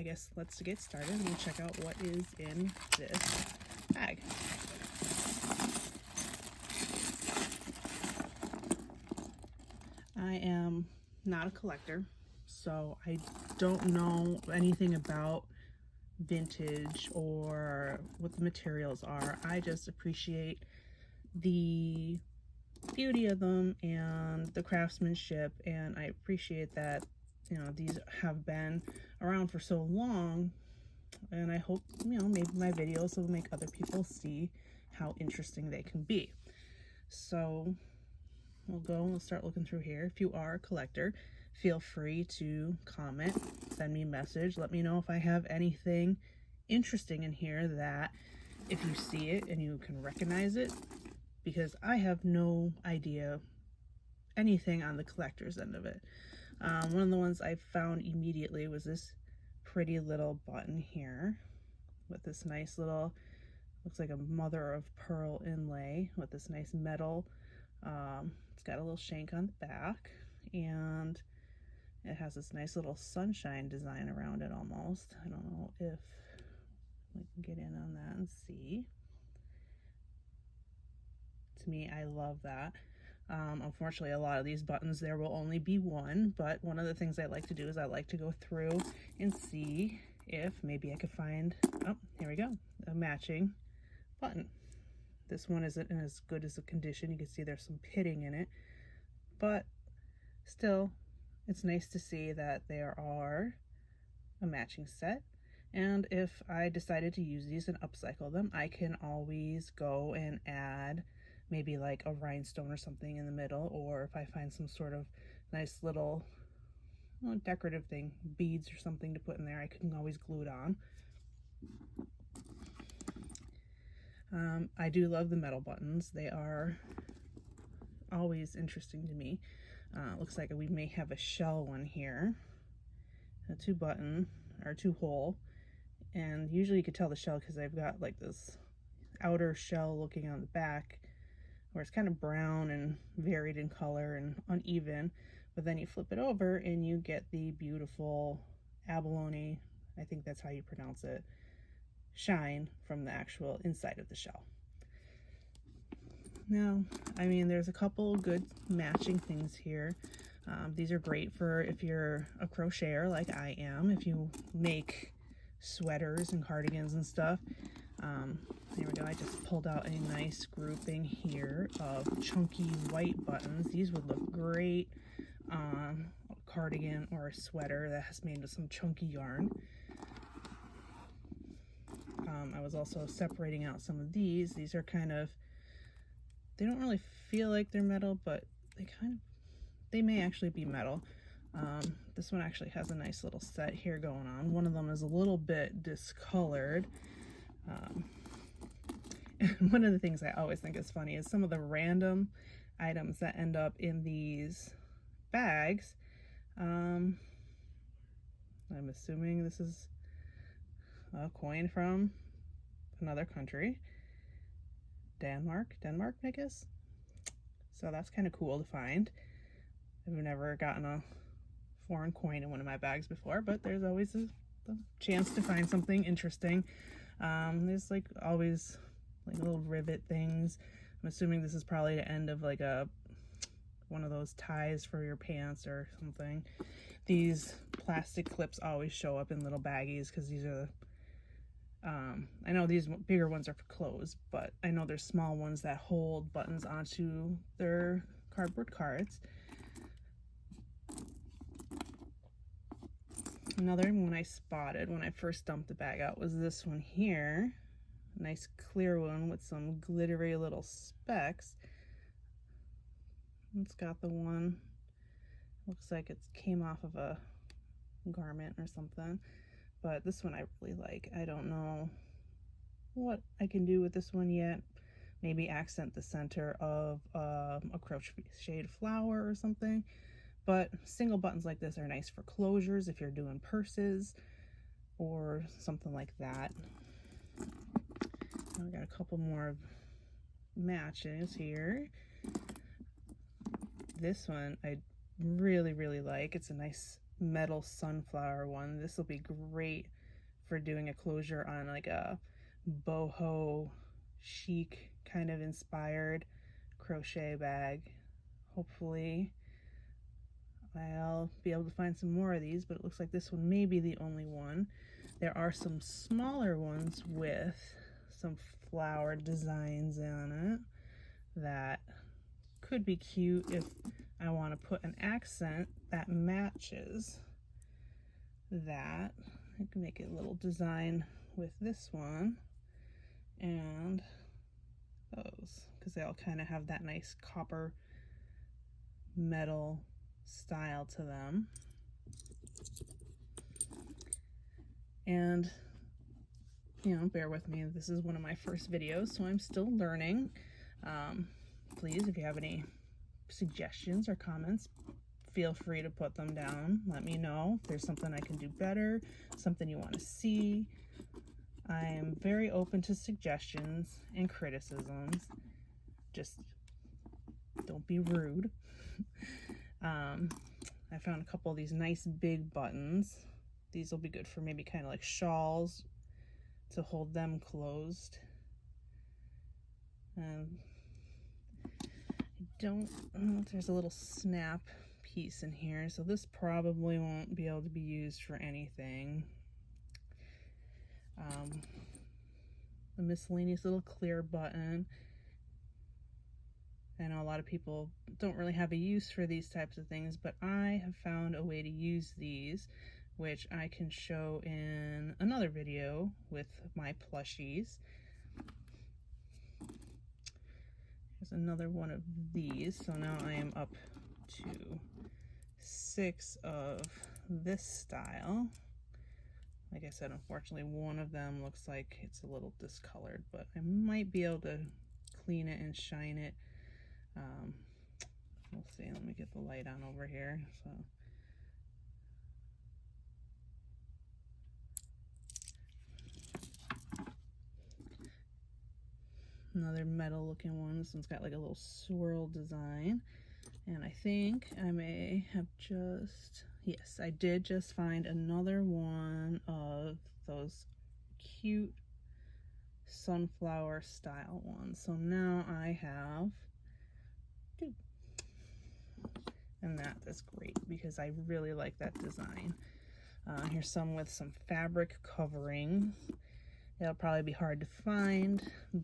guess let's get started and check out what is in this bag. I am not a collector, so I don't know anything about vintage or what the materials are. I just appreciate the beauty of them and the craftsmanship, and I appreciate that, you know, these have been around for so long, and I hope, you know, maybe my videos will make other people see how interesting they can be. So we'll start looking through here. If you are a collector, feel free to comment, send me a message, let me know if I have anything interesting in here that if you see it and you can recognize it, because I have no idea anything on the collector's end of it. One of the ones I found immediately was this pretty little button here with this nice little, looks like a mother of pearl inlay with this nice metal. It's got a little shank on the back, and it has this nice little sunshine design around it almost. I don't know if we can get in on that and see. To me, I love that. Unfortunately, a lot of these buttons, there will only be one, but one of the things I like to do is I like to go through and see if maybe I could find, oh, here we go, a matching button. This one isn't in as good as a condition. You can see there's some pitting in it, but still, it's nice to see that there are a matching set. And if I decided to use these and upcycle them, I can always go and add maybe like a rhinestone or something in the middle, or if I find some sort of nice little decorative thing, beads or something to put in there, I can always glue it on. I do love the metal buttons. They are always interesting to me. Looks like we may have a shell one here, a 2-button or 2-hole, and usually you could tell the shell because they've got like this outer shell looking on the back where it's kind of brown and varied in color and uneven, but then you flip it over and you get the beautiful abalone, I think that's how you pronounce it, shine from the actual inside of the shell. Now, I mean, there's a couple good matching things here. These are great for if you're a crocheter like I am, if you make sweaters and cardigans and stuff. There we go. I just pulled out a nice grouping here of chunky white buttons. These would look great on a cardigan or a sweater that has made with some chunky yarn. I was also separating out some of these. These are kind of, they don't really feel like they're metal, but they may actually be metal. This one actually has a nice little set here going on. One of them is a little bit discolored. One of the things I always think is funny is some of the random items that end up in these bags. I'm assuming this is a coin from another country. Denmark, I guess. So that's kind of cool to find. I've never gotten a foreign coin in one of my bags before, but there's always the chance to find something interesting. There's like always like little rivet things. I'm assuming this is probably the end of like one of those ties for your pants or something. These plastic clips always show up in little baggies because these are I know these bigger ones are for clothes, but I know there's small ones that hold buttons onto their cardboard cards. Another one I spotted when I first dumped the bag out was this one here. Nice clear one with some glittery little specks. It's got the one, looks like it came off of a garment or something, but this one I really like. I don't know what I can do with this one yet. Maybe accent the center of a crocheted flower or something, but single buttons like this are nice for closures if you're doing purses or something like that. I got a couple more matches here. This one I really like. It's a nice metal sunflower one. This will be great for doing a closure on like a boho chic kind of inspired crochet bag. Hopefully I'll be able to find some more of these, but it looks like this one may be the only one. There are some smaller ones with some flower designs on it that could be cute if I want to put an accent that matches that. I can make a little design with this one and those, because they all kind of have that nice copper metal style to them. And you know, bear with me, this is one of my first videos, so I'm still learning. Please, if you have any suggestions or comments, feel free to put them down. Let me know if there's something I can do better, something you want to see. I am very open to suggestions and criticisms. Just don't be rude. I found a couple of these nice big buttons. These will be good for maybe kind of like shawls to hold them closed. I don't know if there's a little snap piece in here, so this probably won't be able to be used for anything. A miscellaneous little clear button. I know a lot of people don't really have a use for these types of things, but I have found a way to use these, which I can show in another video with my plushies. There's another one of these, so now I am up to 6 of this style. Like I said, unfortunately, one of them looks like it's a little discolored, but I might be able to clean it and shine it. We'll see. Let me get the light on over here. So another metal looking one. This one's got like a little swirl design. And I think I may have just, yes, I did just find another one of those cute sunflower style ones. So now I have 2. And that is great because I really like that design. Here's some with some fabric covering. It'll probably be hard to find,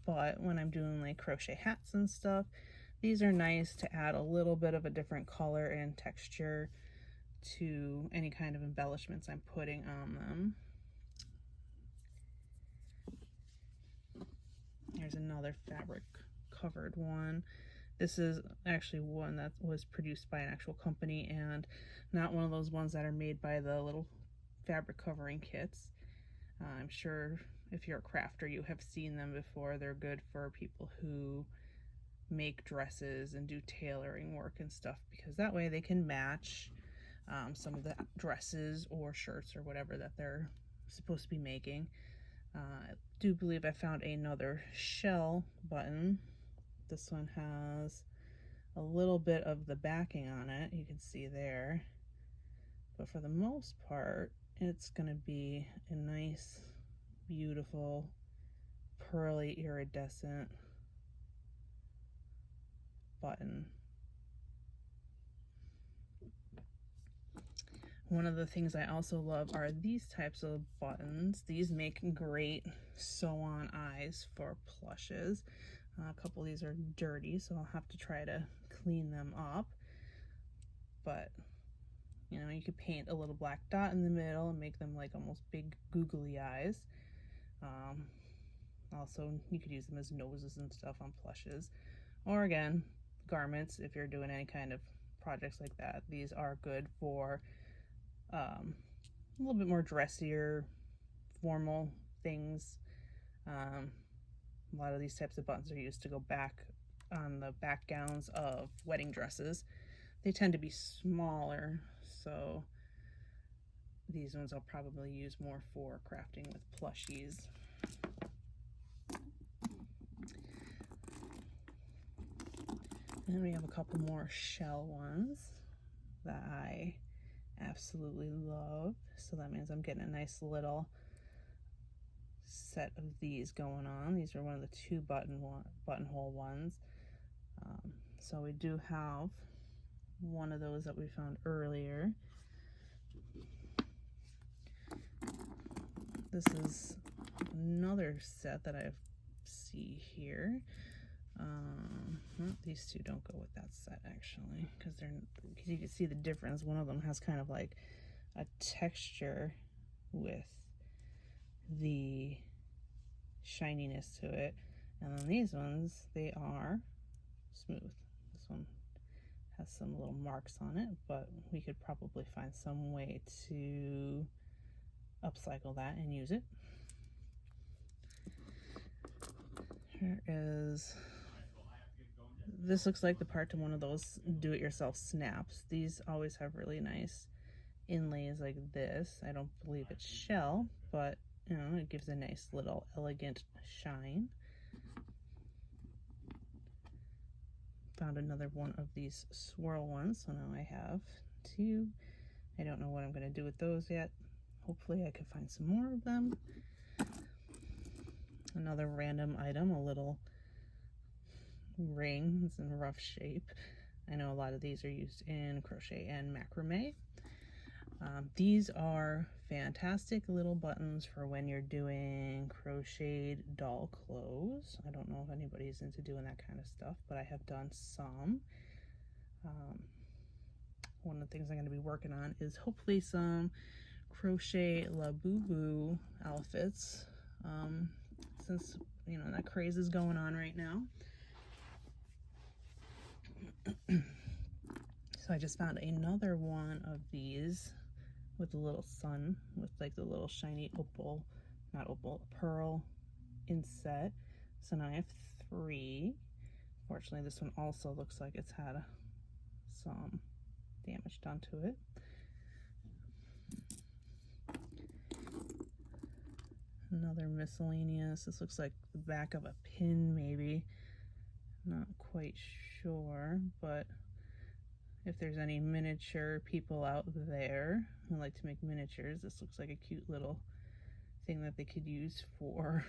but when I'm doing like crochet hats and stuff, these are nice to add a little bit of a different color and texture to any kind of embellishments I'm putting on them. Here's another fabric covered one. This is actually one that was produced by an actual company and not one of those ones that are made by the little fabric covering kits. I'm sure if you're a crafter, you have seen them before. They're good for people who make dresses and do tailoring work and stuff, because that way they can match some of the dresses or shirts or whatever that they're supposed to be making. I do believe I found another shell button. This one has a little bit of the backing on it, you can see there, but for the most part it's going to be a nice, beautiful, pearly, iridescent button. One of the things I also love are these types of buttons. These make great sew-on eyes for plushes. A couple of these are dirty, so I'll have to try to clean them up. But, you know, you could paint a little black dot in the middle and make them like almost big googly eyes. Also, you could use them as noses and stuff on plushes. Or again, garments, if you're doing any kind of projects like that. These are good for a little bit more dressier, formal things. A lot of these types of buttons are used to go back on the back gowns of wedding dresses. They tend to be smaller, so these ones I'll probably use more for crafting with plushies. And then we have a couple more shell ones that I absolutely love. So that means I'm getting a nice little set of these going on. These are one of the 2 buttonhole ones. So we do have one of those that we found earlier. This is another set that I see here. These 2 don't go with that set actually, because you can see the difference. One of them has kind of like a texture with the shininess to it, and then these ones, they are smooth. This one has some little marks on it, but we could probably find some way to upcycle that and use it. This looks like the part to one of those do-it-yourself snaps. These always have really nice inlays like this. I don't believe it's shell, but you know, it gives a nice little elegant shine. Found another one of these swirl ones, so now I have 2. I don't know what I'm going to do with those yet. Hopefully I can find some more of them. Another random item, a little ring. It's in rough shape. I know a lot of these are used in crochet and macrame. These are fantastic little buttons for when you're doing crocheted doll clothes. I don't know if anybody's into doing that kind of stuff, but I have done some. One of the things I'm going to be working on is hopefully some crochet Labubu outfits, since you know that craze is going on right now. So I just found another one of these with a little sun with like the little shiny opal, not opal, pearl inset. So now I have 3. Fortunately, this one also looks like it's had some damage done to it. Another miscellaneous. This looks like the back of a pin, maybe. Not quite sure, but if there's any miniature people out there who like to make miniatures, this looks like a cute little thing that they could use for,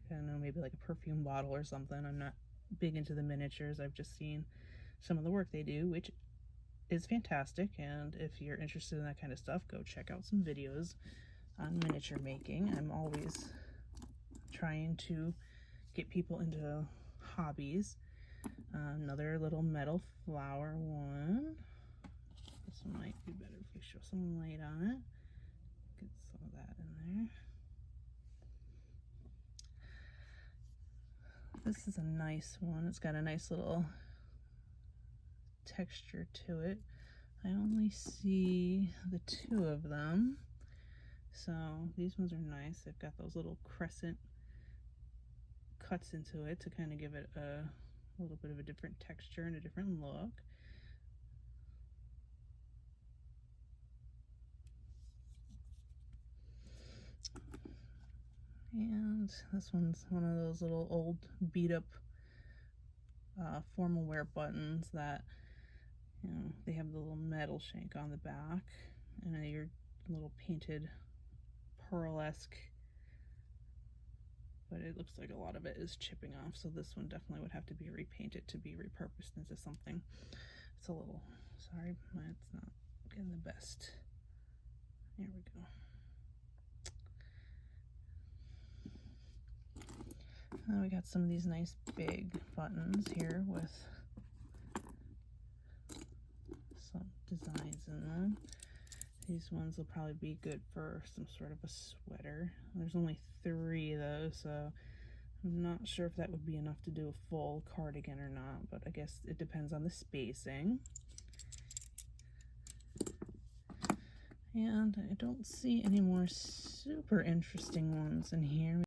I don't know, maybe like a perfume bottle or something. I'm not big into the miniatures. I've just seen some of the work they do, which is fantastic. And if you're interested in that kind of stuff, go check out some videos on miniature making. I'm always trying to get people into hobbies. Another little metal flower one. This one might be better if we show some light on it. Get some of that in there. This is a nice one. It's got a nice little texture to it. I only see the 2 of them. So these ones are nice. They've got those little crescent cuts into it to kind of give it a little bit of a different texture and a different look. And this one's one of those little old beat up formal wear buttons that, you know, they have the little metal shank on the back and your little painted pearl-esque, but it looks like a lot of it is chipping off, so this one definitely would have to be repainted to be repurposed into something. It's a little, sorry, it's not getting the best. There we go. Now we got some of these nice big buttons here with some designs in them. These ones will probably be good for some sort of a sweater. There's only 3 though, so I'm not sure if that would be enough to do a full cardigan or not, but I guess it depends on the spacing. And I don't see any more super interesting ones in here.